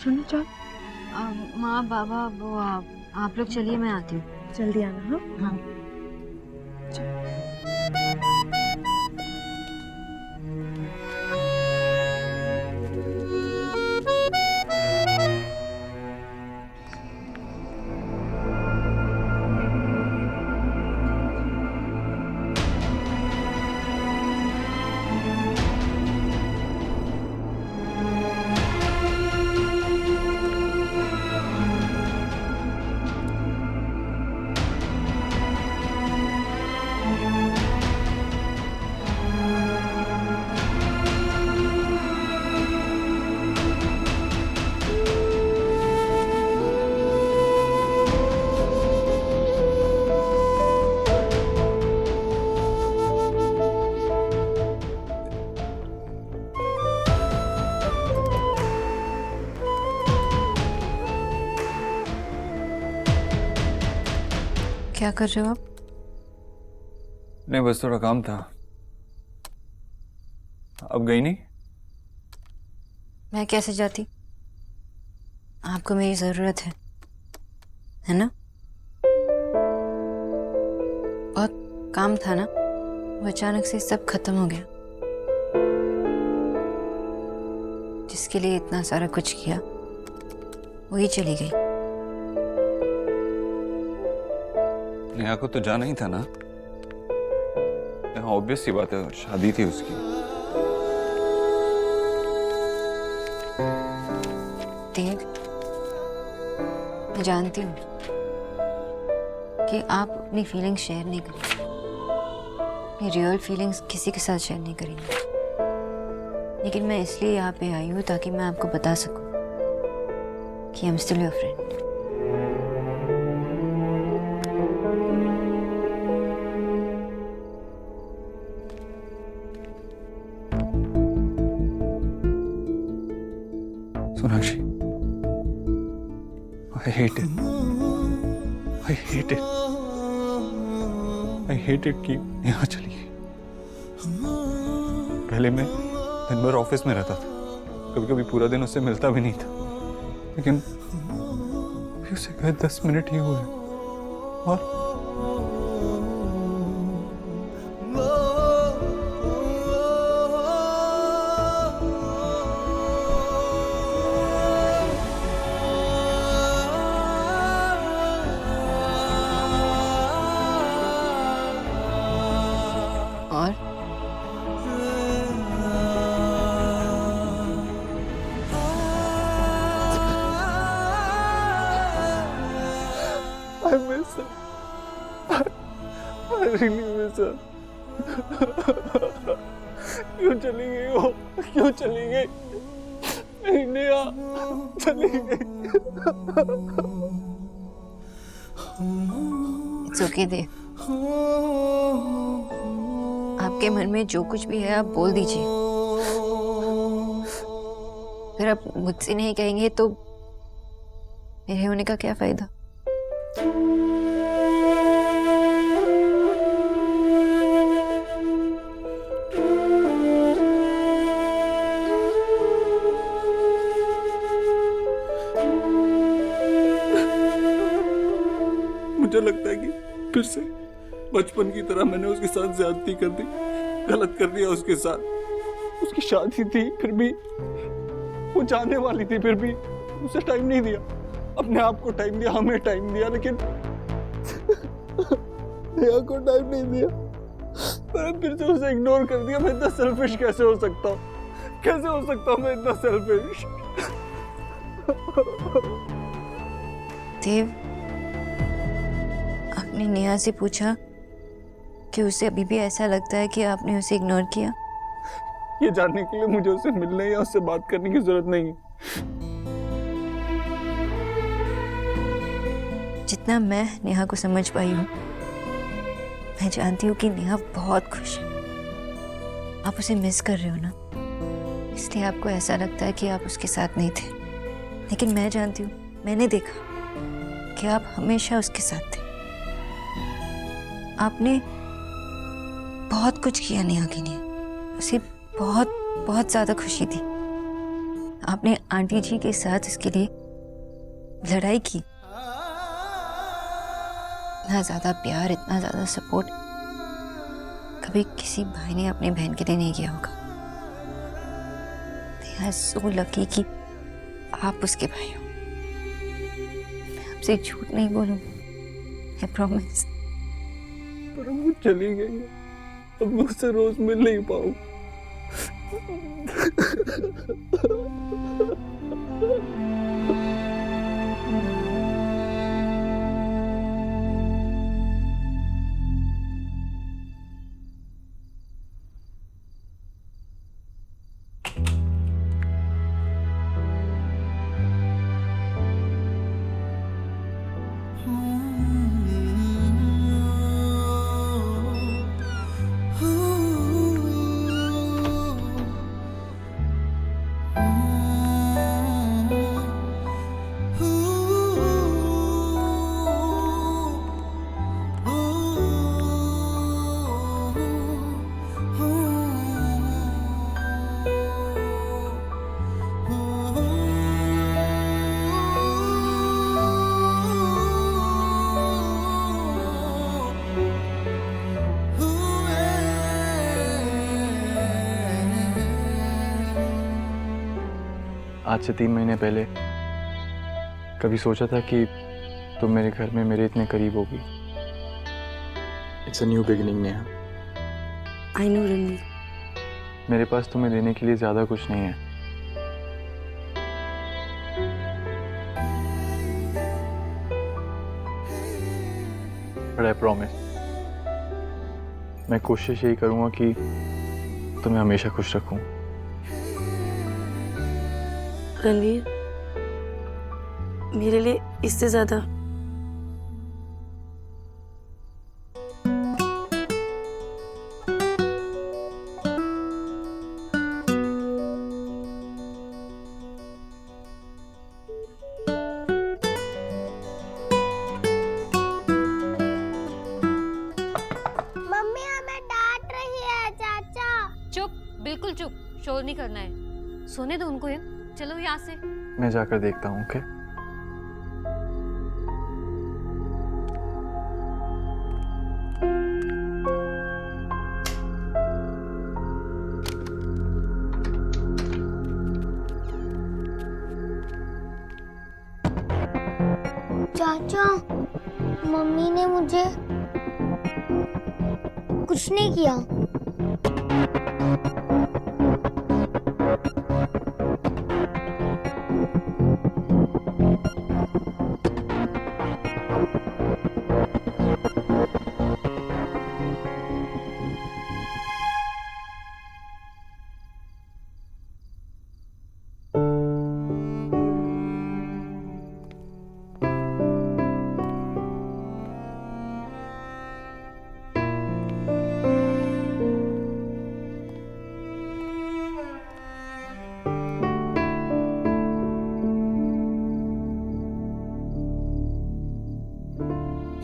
सुनो चाल। माँ बाबा वो आप लोग चलिए, मैं आती हूँ। जल्दी आना। हाँ हाँ। क्या कर रहे हो आप? नहीं, बस थोड़ा काम था। अब गई नहीं? मैं कैसे जाती? आपको मेरी जरूरत है ना? बहुत काम था ना, वो अचानक से सब खत्म हो गया। जिसके लिए इतना सारा कुछ किया वही चली गई। नेहा को तो जाना ही था ना। यहाँ ऑब्वियस सी बात है, शादी थी उसकी। देव, मैं जानती हूँ कि आप अपनी फीलिंग्स शेयर नहीं करेंगे, अपनी रियल फीलिंग्स किसी के साथ शेयर नहीं करेंगे। लेकिन मैं इसलिए यहाँ पे आई हूँ ताकि मैं आपको बता सकूँ कि I am still your friend. Sonakshi, I hate it. I hate it. I hate it कि यहाँ चली गई। पहले मैं दिन भर ऑफिस में रहता था, कभी कभी पूरा दिन उससे मिलता भी नहीं था, लेकिन अभी उसे गए 10 मिनट ही हुए और I miss her. I really miss her. क्यों चली गई वो? क्यों चली गई? नहीं नेहा, चली गई। It's okay देव, आपके मन में जो कुछ भी है आप बोल दीजिए। अगर आप मुझसे नहीं कहेंगे तो मेरे होने का क्या फायदा? मुझे लगता है कि फिर से बचपन की तरह मैंने उसके साथ ज्यादती कर दी, गलत कर दिया उसके साथ। उसकी शादी थी, फिर भी वो जाने वाली थी, फिर भी उसे टाइम नहीं दिया। अपने आप को टाइम दिया, हमें टाइम दिया, लेकिन नेहा को टाइम नहीं दिया। पर फिर से उसे इग्नोर कर दिया। मैं इतना सेल्फिश कैसे हो सकता हूँ? कैसे हो सकता हूँ मैं इतना सेल्फिश? देव, आपने नेहा से पूछा कि उसे अभी भी ऐसा लगता है कि आपने उसे इग्नोर किया? ये जानने के लिए मुझे उससे मिलने या उससे बात करने की जरूरत नहीं है। जितना मैं नेहा को समझ पाई हूँ, मैं जानती हूँ कि नेहा बहुत खुश है। आप उसे मिस कर रहे हो ना, इसलिए आपको ऐसा लगता है कि आप उसके साथ नहीं थे। लेकिन मैं जानती हूँ, मैंने देखा कि आप हमेशा उसके साथ थे। आपने बहुत कुछ किया नेहा के लिए, उसे बहुत बहुत ज्यादा खुशी थी। आपने आंटी जी के साथ इसके लिए लड़ाई की। इतना ज्यादा प्यार, इतना ज्यादा सपोर्ट कभी किसी भाई ने अपने बहन के लिए नहीं किया होगा। They are so lucky कि आप उसके भाई हो। मैं आपसे झूठ नहीं बोलूंगी, I promise। पर वो चली गई, अब मैं उससे रोज मिल नहीं पाऊँ। आज से 3 महीने पहले कभी सोचा था कि तुम मेरे घर में मेरे इतने करीब होगी। It's a new beginning Neha. I know Ranveer. मेरे पास तुम्हें देने के लिए ज्यादा कुछ नहीं है, बट आई प्रॉमिस मैं कोशिश यही करूंगा कि तुम्हें हमेशा खुश रखूं। रणवीर, मेरे लिए इससे ज्यादा मम्मी हमें डांट रही है चाचा। चुप, बिल्कुल चुप, शोर नहीं करना है। सोने दो उनको। ये चलो यहाँ से। मैं जाकर देखता हूँ। ओके चाचा, मम्मी ने मुझे कुछ नहीं किया।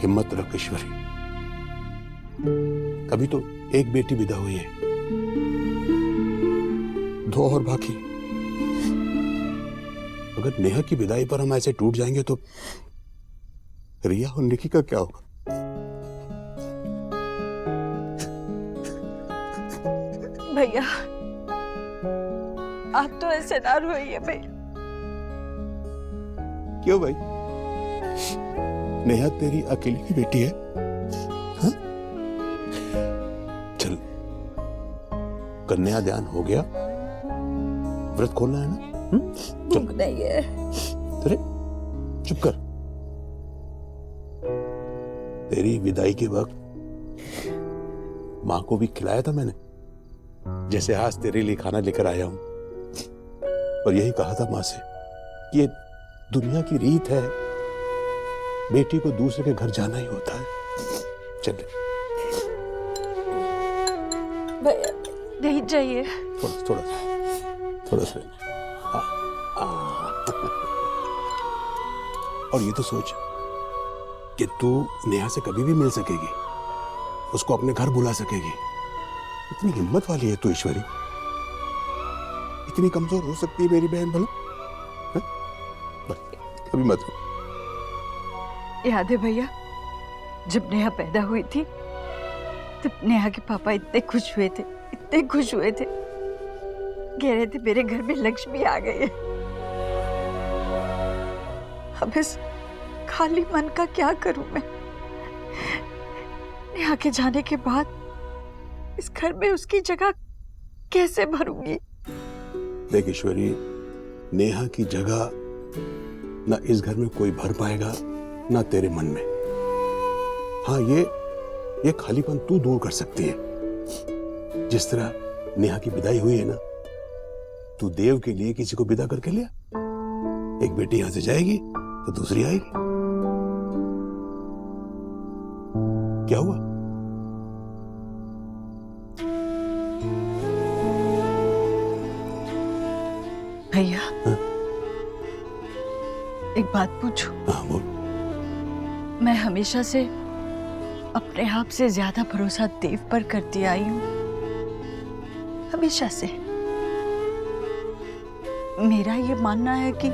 हिम्मत रख ईश्वरी, अभी तो एक बेटी विदा हुई है, 2 और बाकी। अगर नेहा की विदाई पर हम ऐसे टूट जाएंगे तो रिया और निकी का क्या होगा? भैया, आप तो ऐसे ना रोइए भैया। क्यों भाई, नेहा तेरी अकेली की बेटी है? हाँ? चल, कन्यादान हो गया, व्रत खोलना है ना? भूख नहीं है। अरे चुप कर। तेरी विदाई के वक्त माँ को भी खिलाया था मैंने, जैसे आज तेरे लिए खाना लेकर आया हूं। और यही कहा था माँ से, ये दुनिया की रीत है, बेटी को दूसरे के घर जाना ही होता है। चल भैया, नहीं चाहिए। थोड़ा सा। और ये तो सोच कि तू नेहा से कभी भी मिल सकेगी, उसको अपने घर बुला सकेगी। इतनी हिम्मत वाली है तू ईश्वरी, इतनी कमजोर हो सकती है मेरी बहन भला? हाँ? बस, अभी मत रो। याद है भैया, जब नेहा पैदा हुई थी तब नेहा के पापा इतने खुश हुए थे, इतने खुश हुए थे, कह रहे थे मेरे घर में लक्ष्मी आ गई है। अब इस खाली मन का क्या करूं मैं? नेहा के जाने के बाद इस घर में उसकी जगह कैसे भरूंगी? देख ईश्वरी, नेहा की जगह ना इस घर में कोई भर पाएगा ना तेरे मन में। हाँ, ये खालीपन तू दूर कर सकती है। जिस तरह नेहा की विदाई हुई है ना, तू देव के लिए किसी को विदा करके लिया। एक बेटी यहां से जाएगी तो दूसरी आएगी। क्या हुआ? भैया, हाँ? एक बात पूछूं? हाँ बोल। मैं हमेशा से अपने आप से ज्यादा भरोसा देव पर करती आई हूँ, हमेशा से। मेरा ये मानना है कि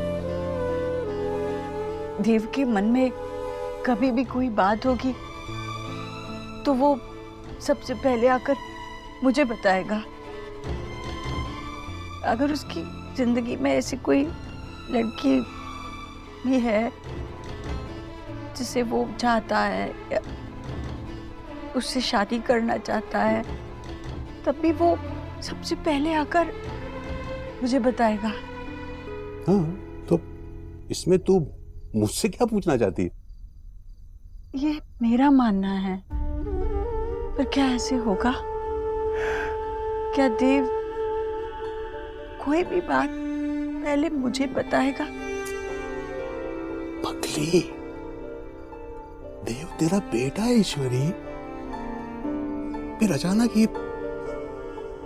देव के मन में कभी भी कोई बात होगी तो वो सबसे पहले आकर मुझे बताएगा। अगर उसकी जिंदगी में ऐसी कोई लड़की भी है जिसे वो चाहता है या उससे शादी करना चाहता है, तब भी वो सबसे पहले आकर मुझे बताएगा। हाँ, तो इसमें तू मुझसे क्या पूछना चाहती है? ये मेरा मानना है, पर क्या ऐसे होगा? क्या देव कोई भी बात पहले मुझे बताएगा? पगली, देव तेरा बेटा है ईश्वरी। फिर अचानक ये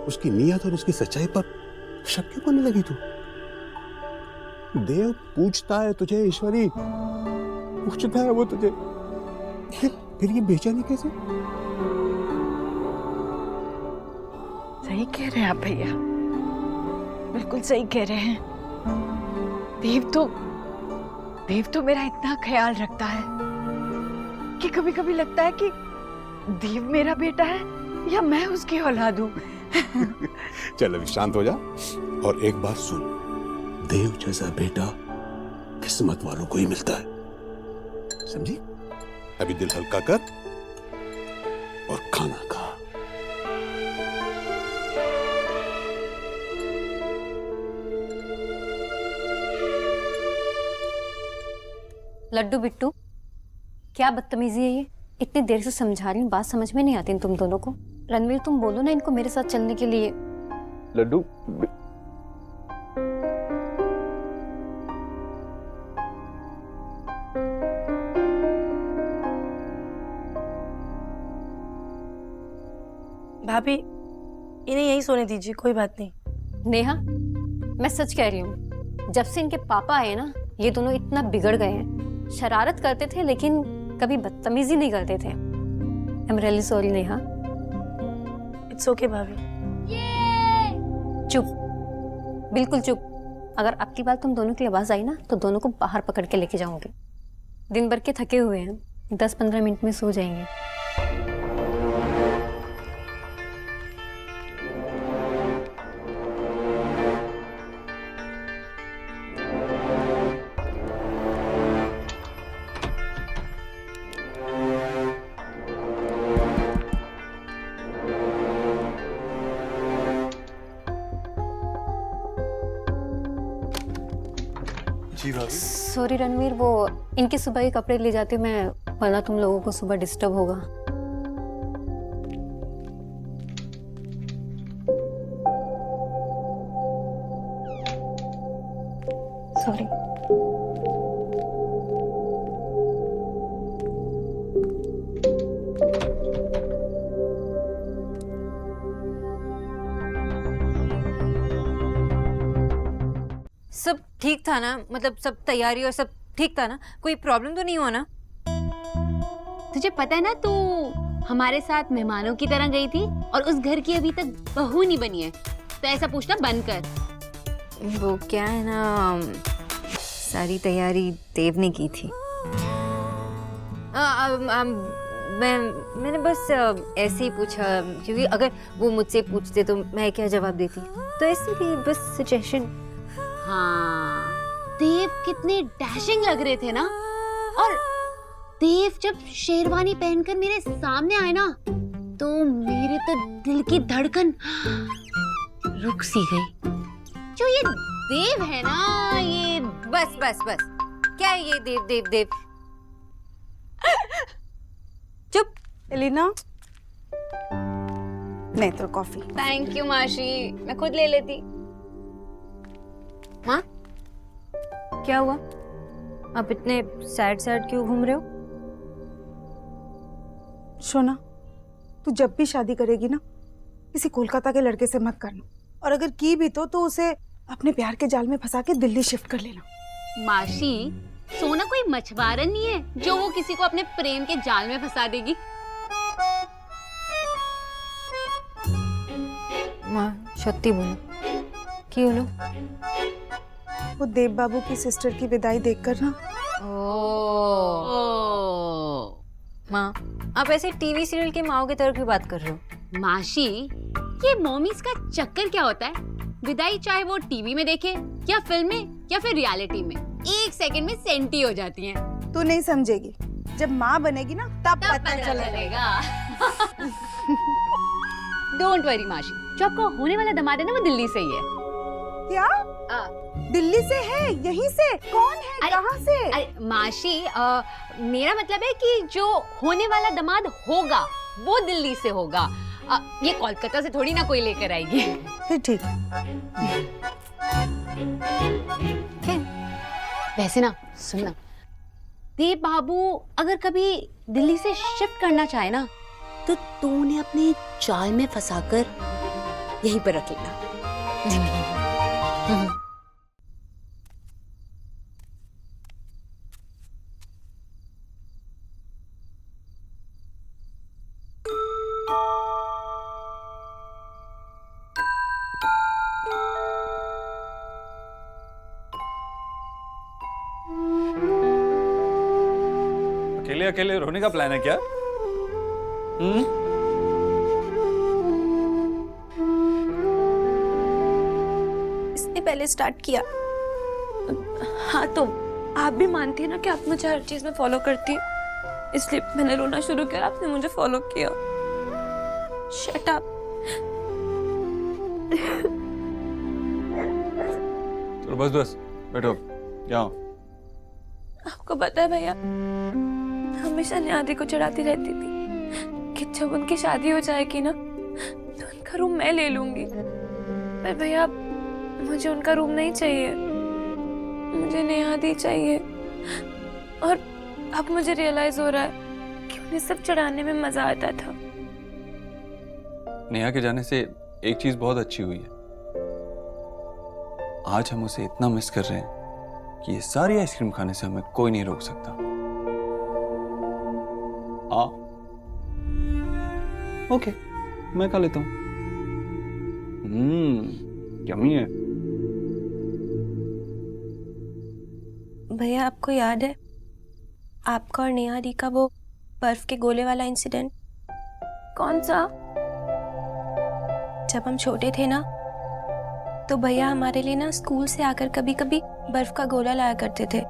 उसकी नीयत और उसकी सच्चाई पर शक क्यों करने लगी तू? देव पूछता है तुझे ईश्वरी, पूछता है वो तुझे। फिर ये बेचैनी कैसे? सही कह रहे हैं आप भैया, बिल्कुल सही कह रहे हैं। देव तो मेरा इतना ख्याल रखता है कि कभी कभी लगता है कि देव मेरा बेटा है या मैं उसकी औलाद हूं। चल अभी शांत हो जा और एक बात सुन, देव जैसा बेटा किस्मत वालों को ही मिलता है, समझी? अभी दिल हल्का कर और खाना खा। लड्डू बिट्टू, क्या बदतमीजी है ये? इतनी देर से समझा रही हूँ, बात समझ में नहीं आती तुम दोनों को। रणवीर, तुम बोलो ना इनको मेरे साथ चलने के लिए। लड्डू, भाभी, इन्हें यही सोने दीजिए, कोई बात नहीं। नेहा, मैं सच कह रही हूँ, जब से इनके पापा आए ना, ये दोनों इतना बिगड़ गए हैं। शरारत करते थे लेकिन कभी बदतमीजी नहीं करते थे। I am really sorry Neha. It's okay भाभी। चुप, बिल्कुल चुप। अगर आपकी बात तुम दोनों की आवाज आई ना तो दोनों को बाहर पकड़ के लेके जाऊंगी। दिन भर के थके हुए हैं, 10-15 मिनट में सो जाएंगे। सॉरी रणवीर, वो इनके सुबह के कपड़े ले जाती हूँ मैं, वरना तुम लोगों को सुबह डिस्टर्ब होगा। सॉरी। सब ठीक था ना? मतलब सब तैयारी और सब ठीक था ना? कोई प्रॉब्लम तो नहीं हुआ ना? तुझे पता है ना, तू हमारे साथ मेहमानों की तरह गई थी और उस घर की अभी तक बहू नहीं बनी है, तो ऐसा पूछना बंद कर। वो क्या है ना, सारी तैयारी देव ने की थी। मैंने बस ऐसे ही पूछा, क्योंकि अगर वो मुझसे पूछते तो मैं क्या जवाब देती, तो इसीलिए बस सजेशन। हाँ, देव कितने डैशिंग लग रहे थे ना। और देव जब शेरवानी पहनकर मेरे सामने आए ना, तो मेरे तो दिल की धड़कन रुक सी गई। जो ये देव है ना, ये बस क्या है ये देव? चुप एलिना, नहीं तो कॉफी। थैंक यू माशी, मैं खुद ले लेती। माँ, क्या हुआ? आप इतने सैड क्यों घूम रहे हो? सोना, तू जब भी शादी करेगी ना, किसी कोलकाता के लड़के से मत करना, और अगर की भी तो उसे अपने प्यार के जाल में फंसा के दिल्ली शिफ्ट कर लेना। माशी, सोना कोई मछुआरा नहीं है जो वो किसी को अपने प्रेम के जाल में फंसा देगी। माँ सत्य बोलो, क्यों बोलो? वो देव बाबू की सिस्टर की विदाई देखकर ना, माँ आप ऐसे टीवी सीरियल के माओ की तरह की बात कर रहे हो? माशी, ये मॉमीज का चक्कर क्या होता है? विदाई चाहे वो टीवी में देखे या फिल्म में या फिर रियलिटी में, 1 सेकंड में सेंटी हो जाती हैं। तू नहीं समझेगी, जब माँ बनेगी ना तब पता चलेगा। डोंट वरी माशी, जो आपका होने वाला दामाद है ना, वो दिल्ली से ही है। क्या? दिल्ली से है? यहीं से? कौन है? कहाँ से? अरे माशी, मेरा मतलब है कि जो होने वाला दामाद होगा वो दिल्ली से होगा। ये कोलकाता से थोड़ी ना कोई लेकर आएगी। फिर ठीक। वैसे ना सुनना, देव बाबू अगर कभी दिल्ली से शिफ्ट करना चाहे ना, तो तू उन्हें अपने जाल में फंसाकर यहीं पर रख लेना। अकेले अकेले रोने का प्लान है क्या? इसने पहले स्टार्ट किया। हाँ तो आप भी मानती है ना कि आप मुझे हर चीज में फॉलो करती है, इसलिए मैंने रोना शुरू किया, आपने मुझे फॉलो किया। Shut up. चलो बस बैठो, जाओ। आपको पता है भैया, हमेशा नियादी को चिढ़ाती रहती थी कि जब उनकी शादी हो जाएगी ना, तो उनका रूम मैं ले लूंगी। पर भैया मुझे उनका रूम नहीं चाहिए, मुझे नियादी चाहिए। और अब मुझे रियलाइज हो रहा है कि उन्हें सब चढ़ाने में मजा आता था। नेहा के जाने से एक चीज बहुत अच्छी हुई है, आज हम उसे इतना मिस कर रहे हैं कि ये सारी आइसक्रीम खाने से हमें कोई नहीं रोक सकता। ओके, मैं खा लेता हूँ। यम्मी है। भैया आपको याद है आपका और नेहा दी का वो बर्फ के गोले वाला इंसिडेंट? कौन सा? जब हम छोटे थे ना, तो भैया हमारे लिए ना स्कूल से आकर कभी कभी बर्फ का गोला लाया करते थे।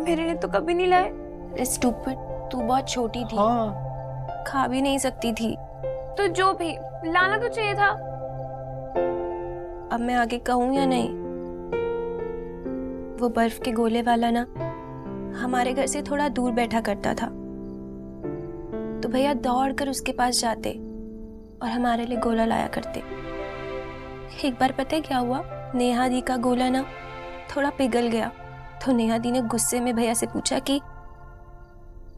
मेरे लिए तो कभी नहीं लाए। स्टूपिड, तू बहुत छोटी थी। हाँ। खा भी नहीं सकती थी। तो जो भी लाना तो चाहिए था। अब मैं आगे कहूँ या नहीं, वो बर्फ के गोले वाला ना हमारे घर से थोड़ा दूर बैठा करता था, तो भैया दौड़कर उसके पास जाते और हमारे लिए गोला लाया करते। एक बार पता है क्या हुआ? नेहा दी का गोला ना थोड़ा पिघल गया, तो नेहा दी ने गुस्से में भैया से पूछा कि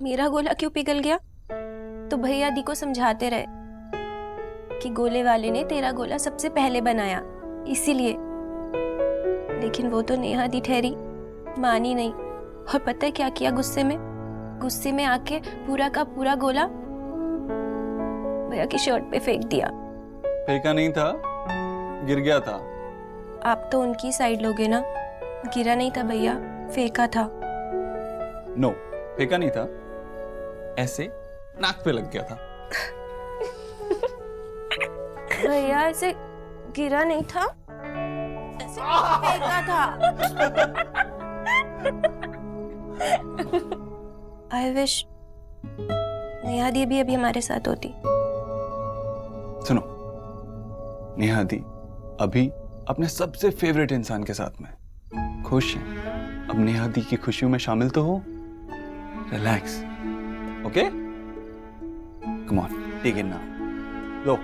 मेरा गोला क्यों पिघल गया? तो भैया दी को समझाते रहे कि गोले वाले ने तेरा गोला सबसे पहले बनाया, इसीलिए। लेकिन वो तो नेहा दी ठहरी, मानी नहीं। और पता है क्या किया? गुस्से में आके पूरा का पूरा गोला भैया की शर्ट पे फेंक दिया। फेंका नहीं था, गिर गया था। आप तो उनकी साइड लोगे ना। गिरा नहीं था भैया, फेंका था। नो, फेंका नहीं था, ऐसे नाक पे लग गया था। भैया ऐसे गिरा नहीं था, ऐसे फेंका था। आई विश नेहा दी भी अभी हमारे साथ होती। सुनो, नेहा दी अभी अपने सबसे फेवरेट इंसान के साथ में खुश हैं। अब नेहा दी की खुशियों में शामिल तो हो। Relax, okay? Come on, take it now. Low